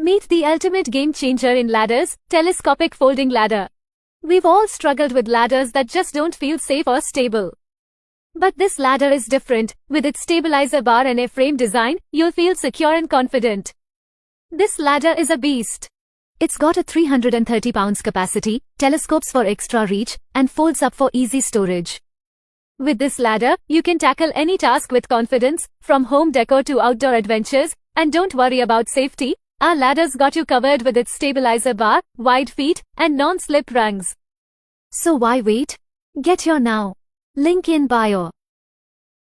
Meet the ultimate game changer in ladders, telescopic folding ladder. We've all struggled with ladders that just don't feel safe or stable. But this ladder is different. With its stabilizer bar and A-frame design, you'll feel secure and confident. This ladder is a beast. It's got a 330 pounds capacity, telescopes for extra reach, and folds up for easy storage. With this ladder, you can tackle any task with confidence, from home decor to outdoor adventures, and don't worry about safety. Our ladder's got you covered with its stabilizer bar, wide feet, and non-slip rungs. So why wait? Get your now. Link in bio.